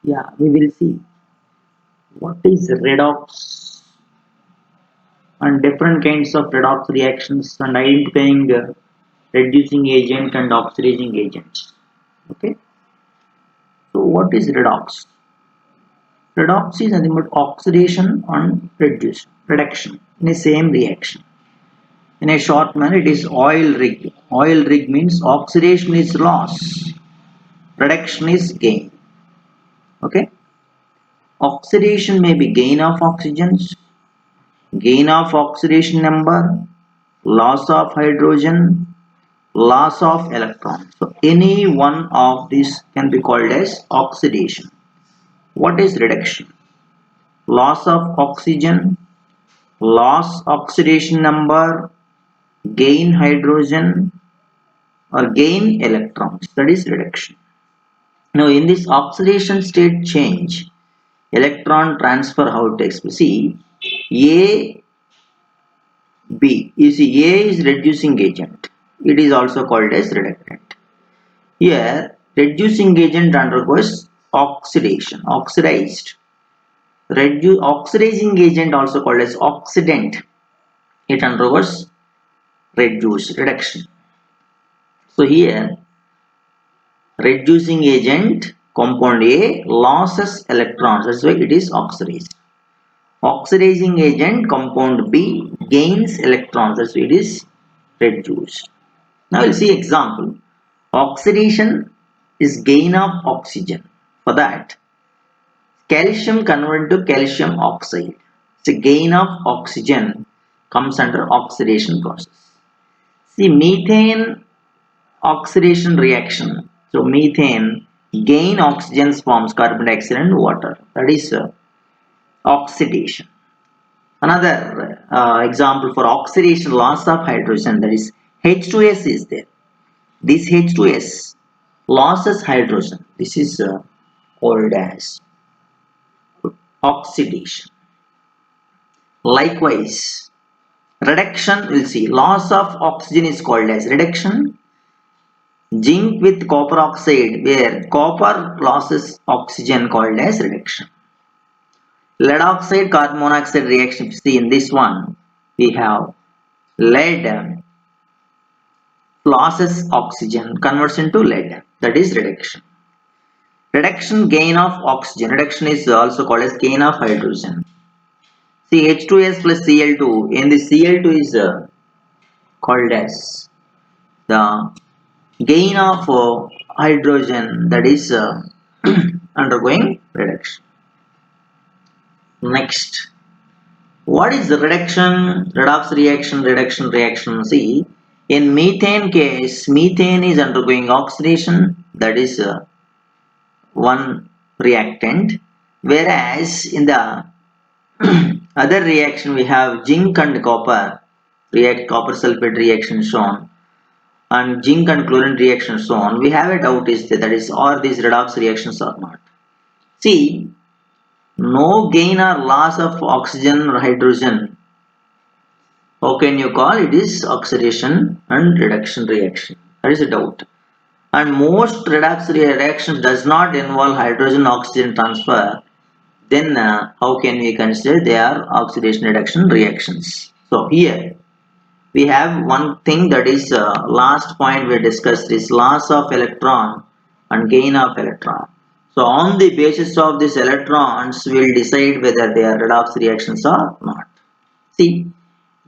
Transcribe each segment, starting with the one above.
Yeah, we will see what is redox and different kinds of redox reactions and identifying reducing agent and oxidizing agents. Okay, so what is redox? Redox is nothing but oxidation and reduction in a same reaction. In a short manner, it is oil rig. Oil rig means oxidation is loss, reduction is gain. Okay, oxidation may be gain of oxygens, gain of oxidation number, loss of hydrogen, loss of electrons. So any one of these can be called as oxidation. What is reduction? Loss of oxygen, loss oxidation number, gain hydrogen or gain electrons. That is reduction. Now in this oxidation state change, electron transfer how it takes place. See, A B. You see, A is reducing agent. It is also called as reductant. Here, reducing agent undergoes oxidation, oxidized. Oxidizing agent also called as oxidant. It undergoes reduction. So here, reducing agent compound A loses electrons. That's why it is oxidized. Oxidizing agent compound B gains electrons. That's why it is reduced. Now we'll see example. Oxidation is gain of oxygen. For that, calcium converted to calcium oxide. So gain of oxygen comes under oxidation process. See methane oxidation reaction. So methane gain oxygen forms carbon dioxide and water. That is oxidation. Another example for oxidation loss of hydrogen, that is H2S is there. This H2S losses hydrogen. This is called as oxidation. Likewise, reduction, we'll see, loss of oxygen is called as reduction. Zinc with copper oxide, where copper losses oxygen, called as reduction. Lead oxide carbon monoxide reaction, see in this one we have lead losses oxygen, converts into lead, that is reduction. Reduction gain of oxygen, reduction is also called as gain of hydrogen. See H2S plus Cl2, in the Cl2 is called as the gain of hydrogen, that is undergoing reduction. Next, what is the reduction reaction? See, in methane case, methane is undergoing oxidation, that is one reactant, whereas in the other reaction we have zinc and copper copper sulfate reaction shown, and zinc and chlorine reaction shown. We have a doubt is that is, are these redox reactions or not. See, no gain or loss of oxygen or hydrogen. How can you call it is oxidation and reduction reaction? That is a doubt. And most redox reaction does not involve hydrogen oxygen transfer. Then how can we consider they are oxidation reduction reactions? So here we have one thing, that is last point we discussed is loss of electron and gain of electron. So on the basis of these electrons we will decide whether they are redox reactions or not. See,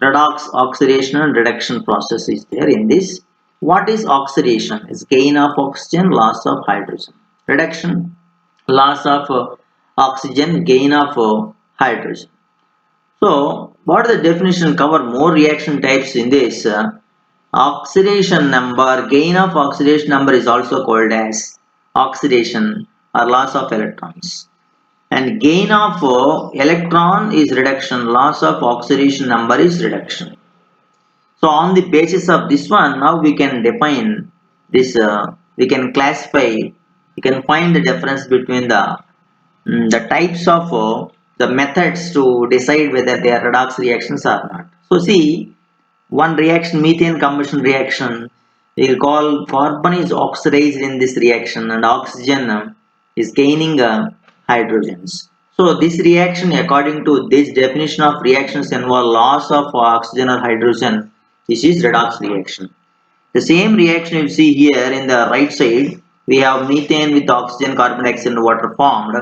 redox oxidation and reduction process is there in this. What is oxidation? Is gain of oxygen, loss of hydrogen. Reduction, loss of oxygen, gain of hydrogen. So, what is the definition? Cover more reaction types in this. Oxidation number, gain of oxidation number is also called as oxidation or loss of electrons. And gain of electron is reduction, loss of oxidation number is reduction. So on the basis of this one, now we can define this, we can classify, we can find the difference between the types of the methods to decide whether they are redox reactions or not. So see, one reaction, methane combustion reaction, we will call carbon is oxidized in this reaction and oxygen is gaining hydrogens. So this reaction, according to this definition of reactions, involve loss of oxygen or hydrogen. This is redox reaction. The same reaction you see here in the right side, we have methane with oxygen, carbon dioxide and water formed.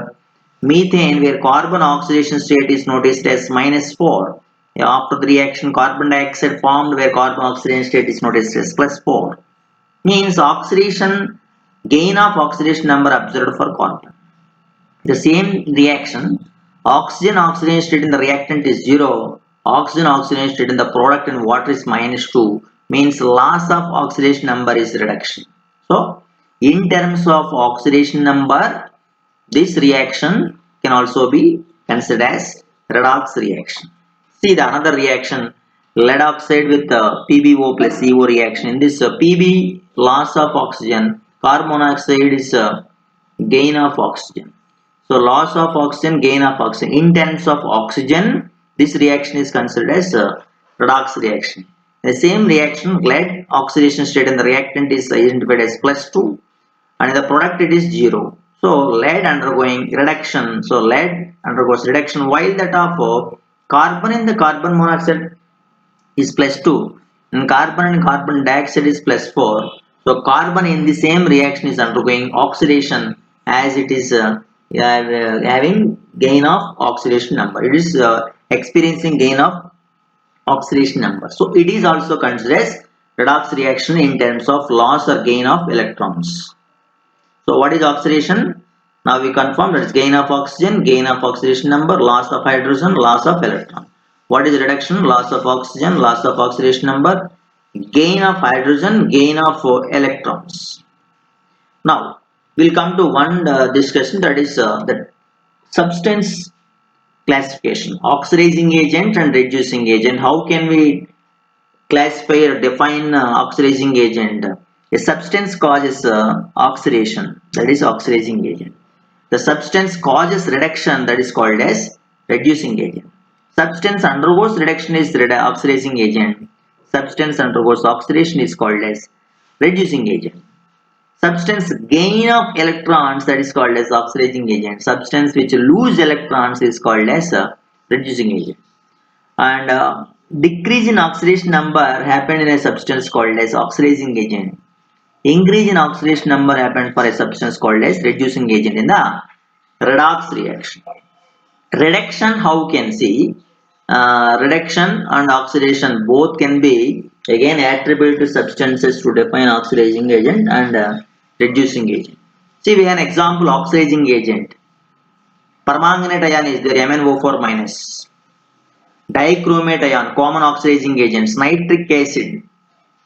Methane, where carbon oxidation state is noticed as -4. After the reaction, carbon dioxide formed where carbon oxidation state is noticed as +4. Means oxidation, gain of oxidation number observed for carbon. The same reaction, oxygen oxidation state in the reactant is 0, oxygen oxidation state in the product and water is -2, means loss of oxidation number is reduction. So in terms of oxidation number, this reaction can also be considered as redox reaction. See the another reaction, lead oxide with PbO plus CO reaction. In this Pb, loss of oxygen, carbon monoxide is gain of oxygen. So loss of oxygen, gain of oxygen. In terms of oxygen, this reaction is considered as a redox reaction. The same reaction, lead oxidation state in the reactant is identified as +2 and in the product it is 0. So lead undergoing reduction. So lead undergoes reduction while that of carbon in the carbon monoxide is +2 and carbon dioxide is +4. So carbon in the same reaction is undergoing oxidation as it is having gain of oxidation number. It is experiencing gain of oxidation number. So it is also considered as redox reaction in terms of loss or gain of electrons. So what is oxidation? Now we confirm that it's gain of oxygen, gain of oxidation number, loss of hydrogen, loss of electron. What is reduction? Loss of oxygen, loss of oxidation number, gain of hydrogen, gain of electrons. Now we'll come to one discussion, that is the substance classification, oxidizing agent and reducing agent. How can we classify or define oxidizing agent? A substance causes oxidation, that is oxidizing agent. The substance causes reduction, that is called as reducing agent. Substance undergoes reduction is oxidizing agent. Substance undergoes oxidation is called as reducing agent. Substance gain of electrons, that is called as oxidizing agent. Substance which lose electrons is called as reducing agent. And decrease in oxidation number happened in a substance called as oxidizing agent. Increase in oxidation number happened for a substance called as reducing agent in the redox reaction. Reduction, how can see? Reduction and oxidation both can be again attributed to substances to define oxidizing agent and reducing agent. See, we have an example oxidizing agent. Permanganate ion is there, MnO4 minus. Dichromate ion, common oxidizing agents, nitric acid,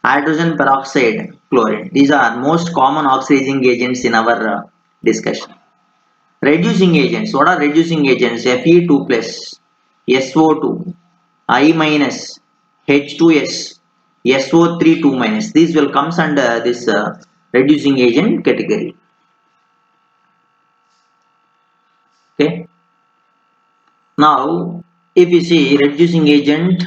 hydrogen peroxide, chlorine. These are most common oxidizing agents in our discussion. Reducing agents. What are reducing agents? Fe2 plus, SO2, I minus, H2S, SO3 2 minus. These will comes under this reducing agent category. Okay. Now, if you see reducing agent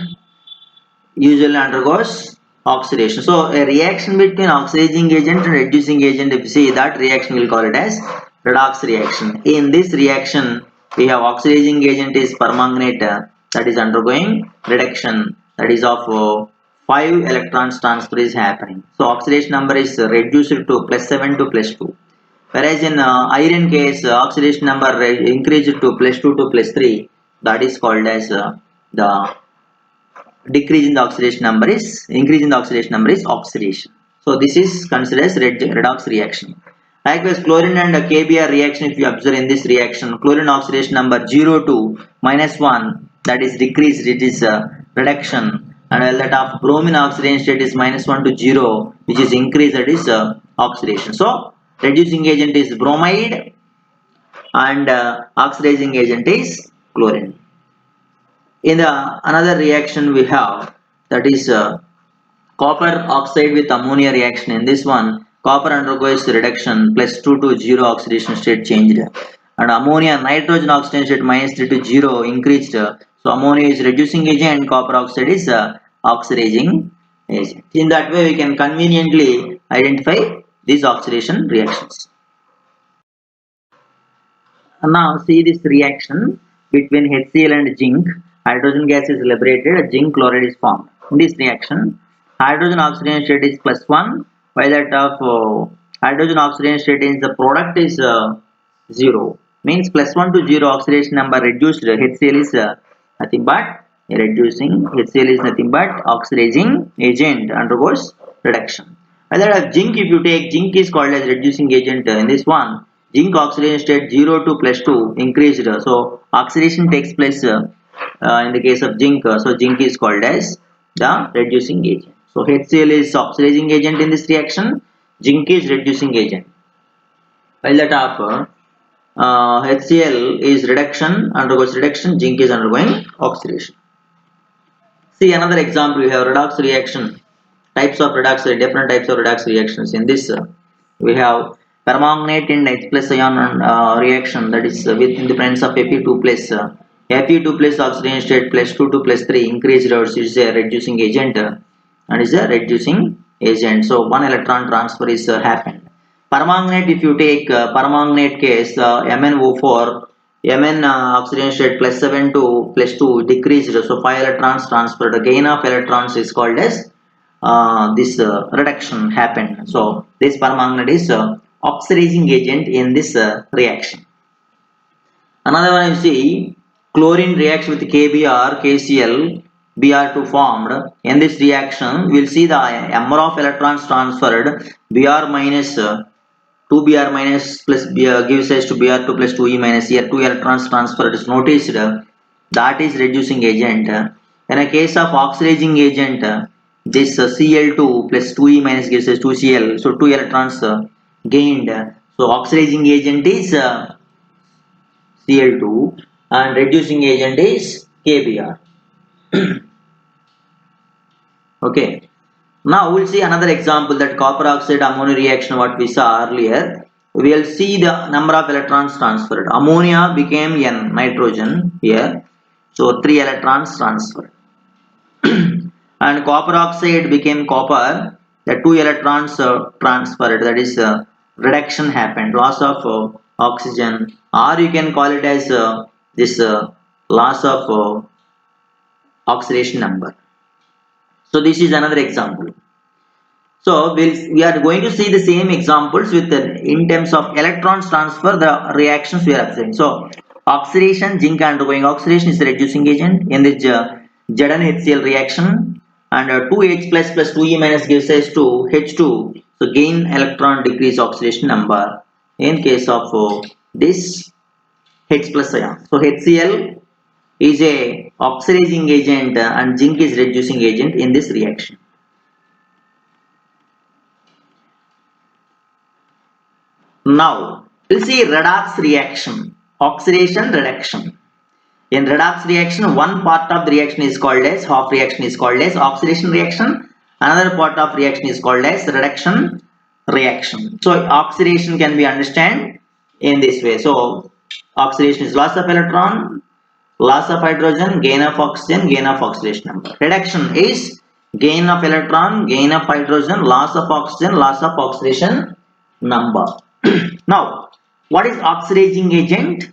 usually undergoes oxidation. So a reaction between oxidizing agent and reducing agent, if you see that reaction, we'll call it as redox reaction. In this reaction, we have oxidizing agent is permanganate that is undergoing reduction, that is of 5 electrons transfer is happening. So oxidation number is reduced to +7 to +2. Whereas in iron case, oxidation number increased to +2 to +3. That is called as the decrease in the oxidation number is increase in the oxidation number is oxidation. So this is considered as redox reaction. Likewise, chlorine and KBr reaction, if you observe in this reaction, chlorine oxidation number 0 to -1, that is decreased, it is reduction, and while that of bromine oxidation state is -1 to 0, which is increased, that is oxidation. So reducing agent is bromide and oxidizing agent is chlorine. In the another reaction we have, that is copper oxide with ammonia reaction. In this one, copper undergoes reduction +2 to 0 oxidation state changed, and ammonia nitrogen oxidation state -3 to 0 increased. So ammonia is reducing agent and copper oxide is oxidizing agent. In that way we can conveniently identify these oxidation reactions. Now see this reaction between HCl and zinc. Hydrogen gas is liberated, zinc chloride is formed. In this reaction, hydrogen oxygen state is +1, while that of hydrogen oxygen state in the product is 0. Means +1 to 0 oxidation number reduced. HCl is nothing but reducing. HCl is nothing but oxidizing agent, undergoes reduction. While that of zinc, if you take zinc is called as reducing agent in this one. Zinc oxidation state 0 to +2 increased. So oxidation takes place in the case of zinc. So zinc is called as the reducing agent. So HCl is oxidizing agent in this reaction. Zinc is reducing agent. While that of HCl is reduction, undergoes reduction. Zinc is undergoing oxidation. See another example. We have redox reaction. Types of redox, different types of redox reactions. In this, we have permanganate in H plus ion reaction, that is with in the presence of Fe2 plus Fe2 plus oxidation state plus 2 to plus 3 increased is a reducing agent and is a reducing agent. So one electron transfer is happened. Permanganate, if you take permanganate case MnO4 Mn oxidation state +7 to +2 decreased, so 5 electrons transferred. The gain of electrons is called as this reduction happened. So this permanganate is oxidizing agent in this reaction. Another one you see chlorine reacts with KBr, KCl, Br2 formed. In this reaction, we will see the number of electrons transferred. Br minus 2Br minus plus Br gives rise to Br2 plus 2E minus. Here 2 electrons transferred is noticed. That is reducing agent. In a case of oxidizing agent, this Cl2 plus 2E minus gives us 2Cl. So 2 electrons gained. So oxidizing agent is Cl2 and reducing agent is KBr. Okay. Now we'll see another example, that copper oxide ammonia reaction what we saw earlier. We will see the number of electrons transferred. Ammonia became N, nitrogen here. So 3 electrons transferred. And copper oxide became copper, the 2 electrons transferred, that is reduction happened, loss of oxygen, or you can call it as this loss of oxidation number. So this is another example. So we are going to see the same examples with in terms of electrons transfer, the reactions we are observing. So oxidation, zinc undergoing oxidation is the reducing agent in this Zn-HCl reaction, and 2H plus plus 2E minus gives rise to H2. So gain electron decrease oxidation number in case of this H plus ion. So HCl is a oxidizing agent and zinc is reducing agent in this reaction. Now we'll see redox reaction, oxidation reduction. In redox reaction, one part of the reaction is called as, half reaction is called as oxidation reaction, another part of reaction is called as reduction reaction. So oxidation can be understood in this way. So oxidation is loss of electron, loss of hydrogen, gain of oxygen, gain of oxidation number. Reduction is gain of electron, gain of hydrogen, loss of oxygen, loss of oxidation number. Now, what is oxidizing agent?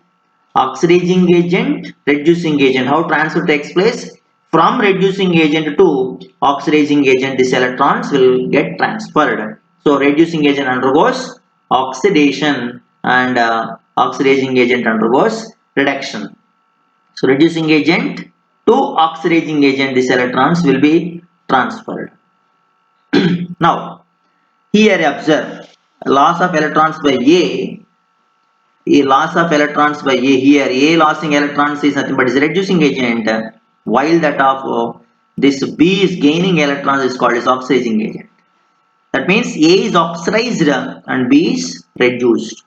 Oxidizing agent, reducing agent. How transfer takes place? From reducing agent to oxidizing agent, these electrons will get transferred. So, reducing agent undergoes oxidation and oxidizing agent undergoes reduction. So, reducing agent to oxidizing agent, these electrons will be transferred. Now, here observe loss of electrons by A loss of electrons by A here. A losing electrons is nothing but is a reducing agent, while that of this B is gaining electrons is called as oxidizing agent. That means A is oxidized and B is reduced.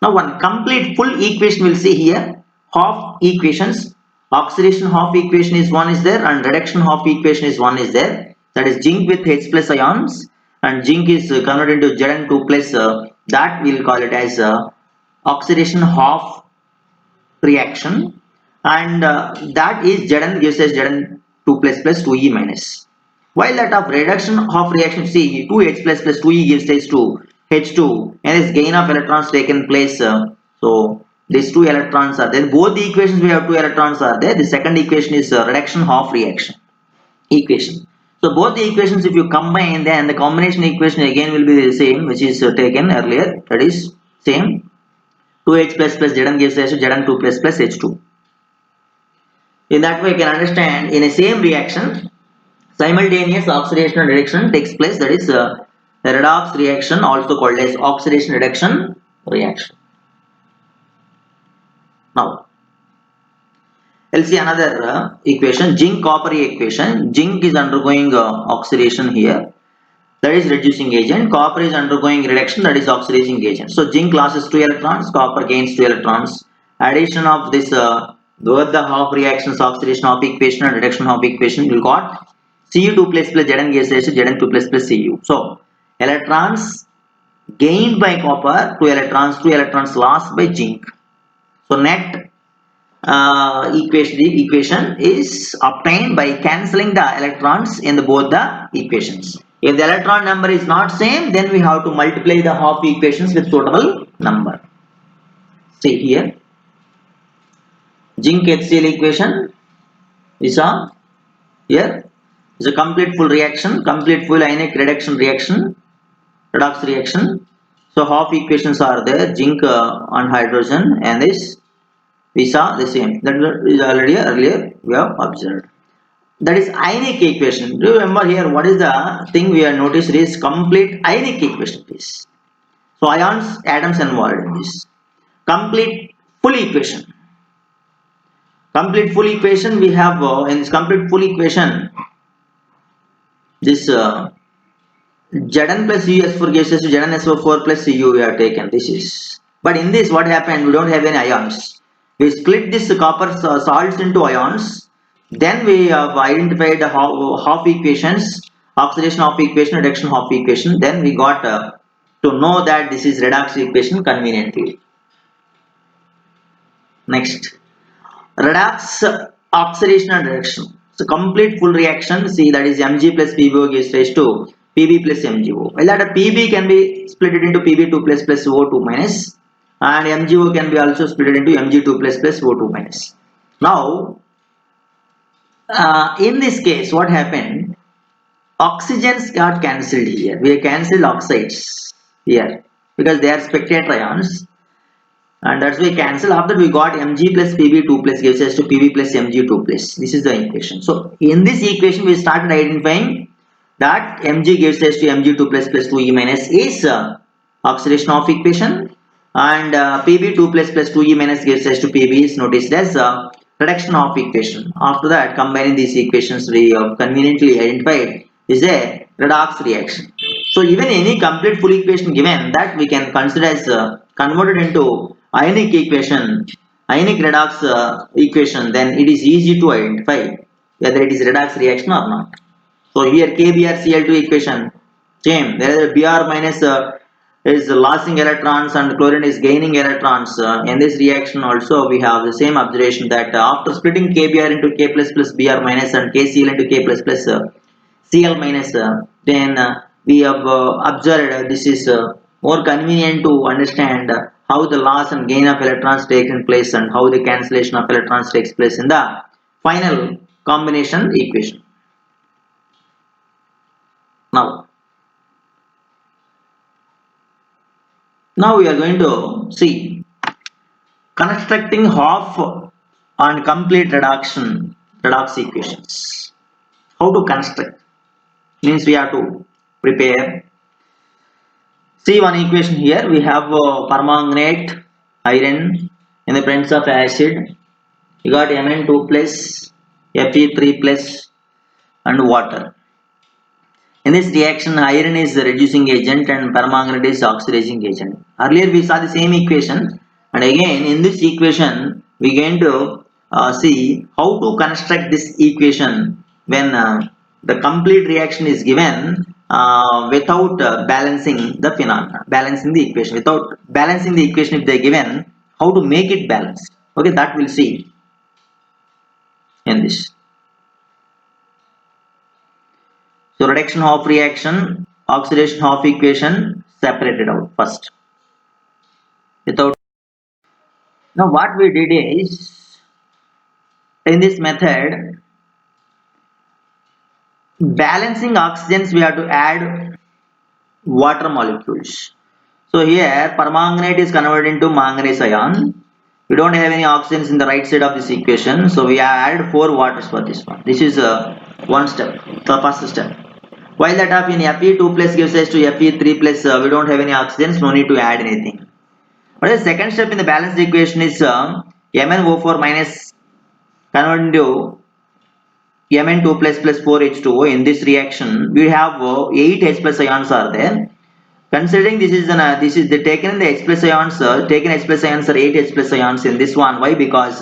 Now one complete full equation we'll see here. Half equations. Oxidation half equation is one is there and reduction half equation is one is there. That is zinc with H plus ions, and zinc is converted into Zn2 plus, that we'll call it as oxidation half reaction, and that is Zn gives us Zn2 plus plus 2E minus. While that of reduction half reaction, see 2H plus plus 2E gives rise to H2, and this gain of electrons taken place. So These two electrons are there. Both the equations we have two electrons are there. The second equation is reduction half reaction equation. So both the equations if you combine, then the combination equation again will be the same, which is taken earlier. That is same. 2H plus Zn gives rise to Zn2 plus H2. In that way, you can understand in a same reaction, simultaneous oxidation and reduction takes place. That is the redox reaction, also called as oxidation reduction reaction. Now, we'll see another equation, zinc copper equation. Zinc is undergoing oxidation here. That is reducing agent. Copper is undergoing reduction. That is oxidizing agent. So zinc loses 2 electrons. Copper gains 2 electrons. Addition of this both the half reactions, oxidation half equation and reduction half equation, you got Cu2 plus Zn gives rise to Zn2 plus Cu. So electrons gained by copper, 2 electrons lost by zinc. So net equation is obtained by cancelling the electrons in both the equations. If the electron number is not same, then we have to multiply the half equations with suitable number. See here, zinc HCl equation is here is a complete full reaction, complete full ionic reduction reaction, redox reaction. So half equations are there, zinc on hydrogen, and this we saw the same. That is already earlier we have observed. That is ionic equation. Do you remember here what is the thing we have noticed is complete ionic equation is. So ions, atoms involved in this. Complete full equation. Complete full equation we have in this complete full equation this Zn plus US4 gives us ZnSO4 plus Cu we have taken. This is. But in this what happened? We don't have any ions. We split this copper salts into ions. Then we have identified the half equations, oxidation half equation, reduction half equation. Then we got to know that this is redox equation conveniently. Next, redox oxidation and reduction. So complete full reaction. See that is Mg plus PbO gives rise to Pb plus MgO. Well, that Pb can be split into Pb2 plus O2 minus, and MgO can be also split into Mg2 plus O2 minus. Now, in this case, what happened? Oxygens got cancelled here. We have cancelled oxides here because they are spectator ions, and that's why we cancel. After we got Mg plus Pb2 plus gives us to Pb plus Mg2 plus. This is the equation. So in this equation, we started identifying that Mg gives us to Mg2 plus 2e minus is oxidation of equation, and Pb2 plus 2e minus gives us to Pb is noticed as reduction of equation. After that, combining these equations, we have conveniently identified is a redox reaction. So even any complete full equation given, that we can consider as converted into ionic equation, ionic redox equation, then it is easy to identify whether it is redox reaction or not. So here KBrCl2 equation, same. There is Br minus is losing electrons and chlorine is gaining electrons. In this reaction also we have the same observation that after splitting Kbr into K plus Br minus and KCl into K plus Cl minus, then we have observed this is more convenient to understand how the loss and gain of electrons takes place and how the cancellation of electrons takes place in the final combination equation. Now we are going to see constructing half and complete redox equations. How to construct? Means we have to prepare. See one equation here. We have permanganate iron in the presence of acid. You got Mn2 plus, Fe3 plus, and water. In this reaction, iron is the reducing agent and permanganate is oxidizing agent. Earlier we saw the same equation, and again in this equation we are going to see how to construct this equation when the complete reaction is given without balancing the phenomena, balancing the equation. Without balancing the equation, if they are given, how to make it balanced. Okay, that we'll see in this. So reduction half reaction, oxidation half equation separated out first. Without Now what we did is, in this method, balancing oxygens, we have to add water molecules. So here permanganate is converted into manganese ion. We don't have any oxygens in the right side of this equation, so we add 4 waters for this one. This is one step, the first step. While that up in Fe2 plus gives us to Fe3 plus, we don't have any oxygens, no need to add anything. But the second step in the balanced equation is MnO4 minus converted into Mn2 plus 4H2O. In this reaction, we have 8 H plus ions are there. Considering this is the taken the H plus ions, taken H plus ions are 8 H plus ions in this one. Why? Because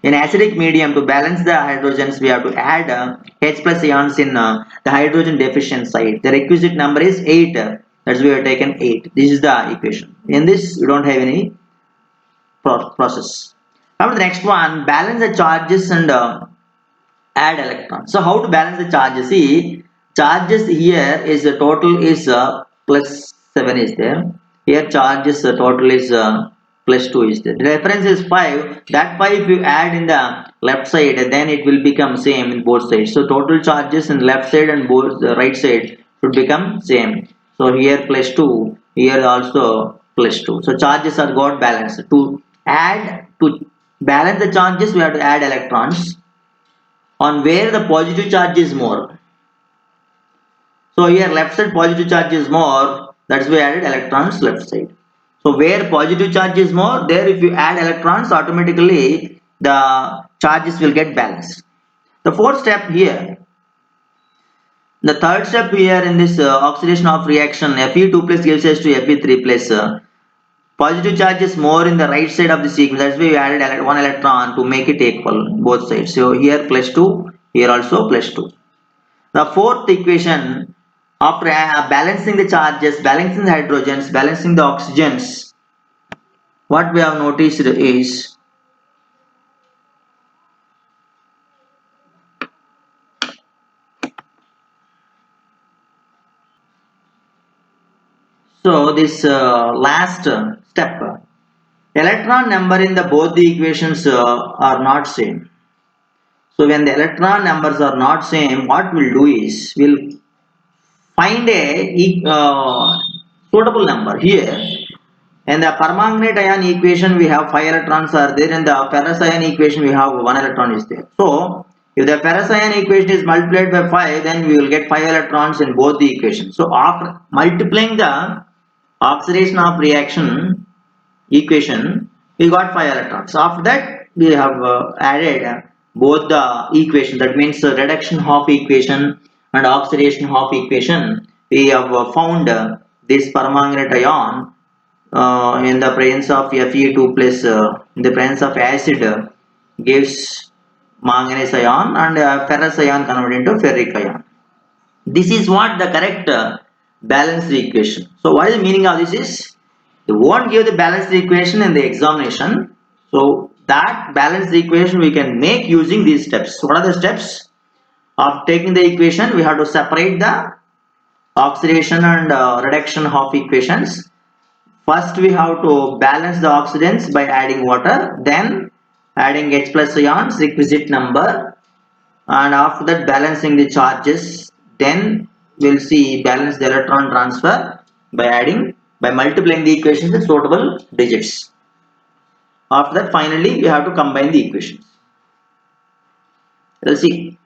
in acidic medium, to balance the hydrogens, we have to add H plus ions in the hydrogen deficient side. The requisite number is 8. That's why we have taken 8. This is the equation. In this, we don't have any process. Now the next one, balance the charges and add electrons. So how to balance the charges? See, charges here is the total is plus 7 is there. Here charges total is plus 2 is there. The reference is 5. That 5 if you add in the left side, then it will become same in both sides. So total charges in left side and both the right side should become same. So here plus 2, here also plus 2. So charges are got balanced. To balance the charges, we have to add electrons on where the positive charge is more. So here left side positive charge is more, that's why I added electrons left side. So where positive charge is more, there if you add electrons, automatically the charges will get balanced. The fourth step here, the third step here in this oxidation of reaction, Fe2 plus gives us to Fe3 plus. Positive charge is more in the right side of the sequence. That's why we added one electron to make it equal both sides. So here plus 2, here also plus 2. The fourth equation, after balancing the charges, balancing the hydrogens, balancing the oxygens, what we have noticed is, so this last step, electron number in the both the equations are not same. So when the electron numbers are not same, what we'll do is we'll find a suitable number here. In the permanganate ion equation, we have 5 electrons are there. In the ferrous ion equation, we have 1 electron is there. So if the ferrous ion equation is multiplied by 5, then we will get 5 electrons in both the equations. So after multiplying the oxidation of reaction equation, we got 5 electrons. After that, we have added both the equation, that means reduction half equation and oxidation half equation. We have found this permanganate ion in the presence of Fe2 plus, in the presence of acid, gives manganese ion, and ferrous ion converted into ferric ion. This is what the correct balanced equation. So what is the meaning of this is, they won't give the balanced equation in the examination. So that balanced equation we can make using these steps. What are the steps of taking the equation? We have to separate the oxidation and reduction half equations. First we have to balance the oxidants by adding water, then adding H plus ions requisite number, and after that balancing the charges. Then we'll see balance the electron transfer by multiplying the equations with suitable digits. After that finally we have to combine the equations. We'll see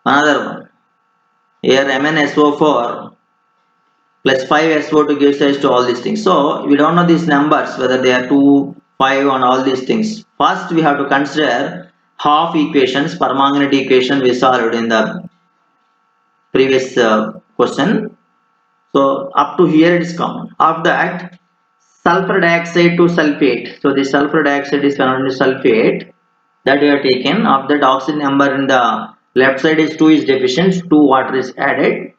another one. Here MnSO4 plus 5SO2 gives rise to all these things. So we don't know these numbers, whether they are 2, 5 and all these things. First we have to consider half equations. Permanganate equation we solved in the previous question. So up to here it is common. After that, sulfur dioxide to sulfate. So the sulfur dioxide is converted to sulfate, that we have taken. After that, oxygen number in the left side is 2 is deficient, 2 water is added.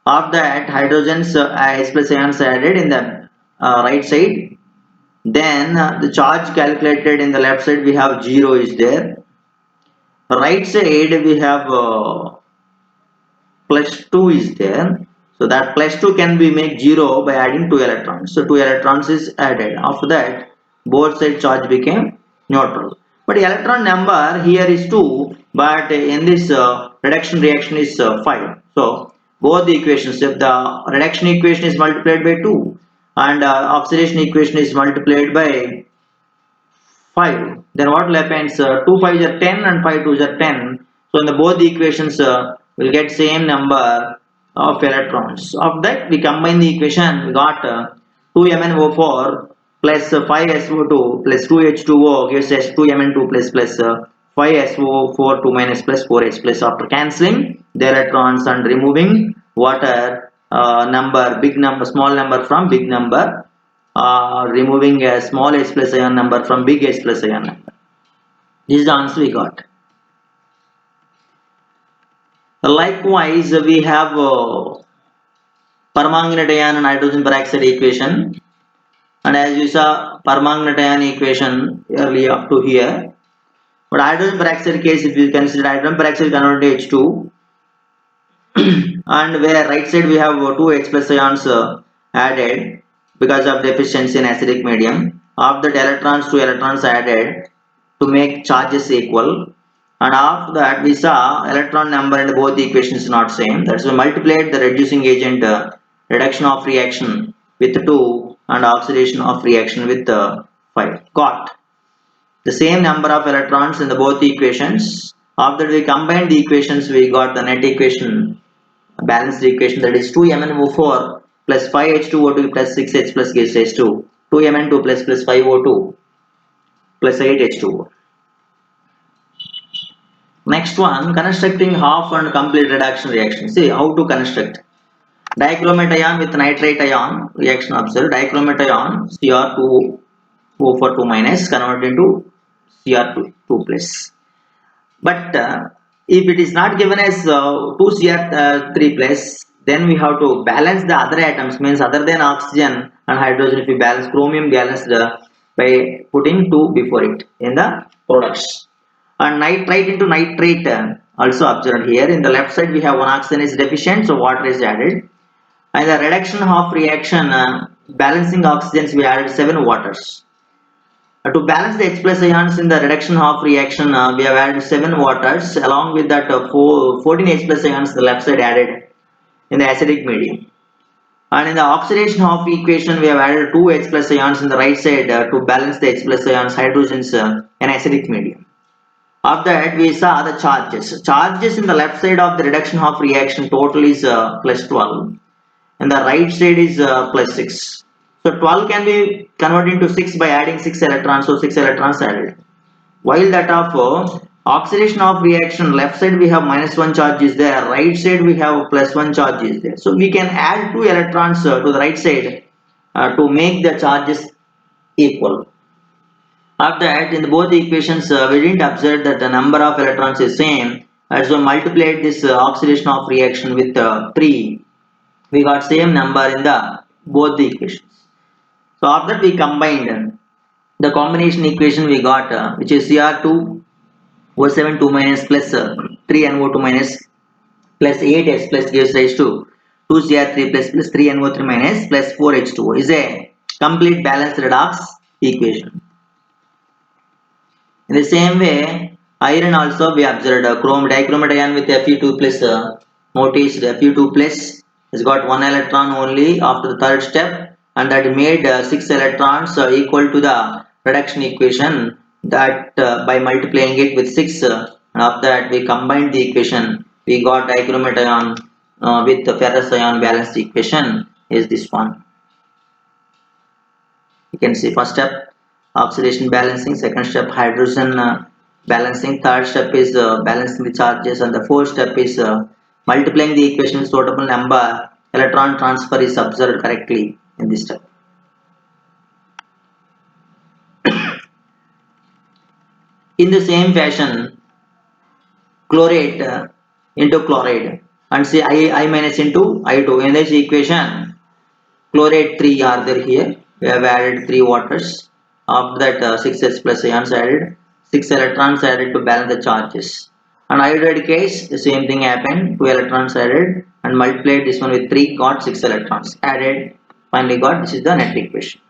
After that, hydrogens H plus ions added in the right side. Then the charge calculated in the left side, we have 0 is there. Right side we have plus 2 is there. So that plus 2 can be made 0 by adding 2 electrons. So 2 electrons is added. After that, both side charge became neutral. But electron number here is 2, but in this reduction reaction is 5. So both the equations, if the reduction equation is multiplied by 2 and oxidation equation is multiplied by 5, then what will happen? 2 5s are 10 and 5 2s are 10. So in the both the equations will get same number of electrons. Of that we combine the equation, we got 2MnO4 plus 5SO2 plus 2H2O gives us 2Mn2 plus 5SO4 2 minus plus 4H plus. After cancelling the electrons and removing water number, big number, small number from big number, removing a small H plus ion number from big H plus ion number. This is the answer we got. Likewise, we have permanganate ion and hydrogen peroxide equation, and as you saw permanganate ion equation earlier up to here. But hydrogen peroxide case, if you consider hydrogen peroxide converted to H2, and where right side we have 2 H plus ions added because of deficiency in acidic medium. Of that, electrons, 2 electrons added to make charges equal, and after that we saw electron number in both the equations is not same. That's why we multiplied the reducing agent reduction of reaction with 2 and oxidation of reaction with 5. Got the same number of electrons in the both the equations. After we combined the equations, we got the net equation, balanced equation, that is 2MnO4 plus 5H2O2 plus 6H plus gives H2, 2Mn2 plus 5O2 plus 8H2O. Next one, constructing half and complete reduction reaction. See how to construct. Dichromate ion with nitrate ion reaction observed. Dichromate ion Cr2O4 2 minus converted into Cr2 2 plus. But if it is not given as 2Cr3 plus, then we have to balance the other atoms, means other than oxygen and hydrogen. If we balance chromium, balanced by putting 2 before it in the products. And nitrite into nitrate also observed here. In the left side we have one oxygen is deficient, so water is added. And the reduction half reaction, balancing oxygens, we added 7 waters. To balance the H plus ions in the reduction half reaction, we have added 7 waters. Along with that 14 H plus ions the left side added in the acidic medium. And in the oxidation half equation, we have added 2 H plus ions in the right side to balance the H plus ions hydrogens in acidic medium. After that we saw the charges. Charges in the left side of the reduction half reaction total is plus 12. And the right side is plus 6. So 12 can be converted into 6 by adding 6 electrons, so 6 electrons added. While that of oxidation of reaction, left side we have minus 1 charge is there, right side we have plus 1 charge is there. So we can add 2 electrons to the right side to make the charges equal. After that, in both the equations, we didn't observe that the number of electrons is same. As we multiplied this oxidation of reaction with 3, we got same number in the both the equations. So after that we combined the combination equation we got, which is Cr2O7 2 minus plus 3NO2 minus plus 8S plus gives rise to 2Cr3 plus 3NO3 minus plus 4H2O is a complete balanced redox equation. In the same way, iron also we observed dichromate ion with Fe2 plus noticed Fe2 plus has got 1 electron only after the third step, and that made 6 electrons equal to the reduction equation, that by multiplying it with 6 and after that we combined the equation, we got dichromate ion with the ferrous ion balanced equation is this one. You can see first step oxidation balancing, second step hydrogen balancing, third step is balancing the charges, and the fourth step is multiplying the equation with suitable number. Electron transfer is observed correctly in this step. In the same fashion, chlorate into chloride, and say I minus into I2 in this equation. Chlorate 3 are there here. We have added 3 waters. After that 6 H plus ions added, 6 electrons added to balance the charges. And iodide case, the same thing happened, 2 electrons added and multiplied this one with 3, got 6 electrons added, finally got, this is the net equation.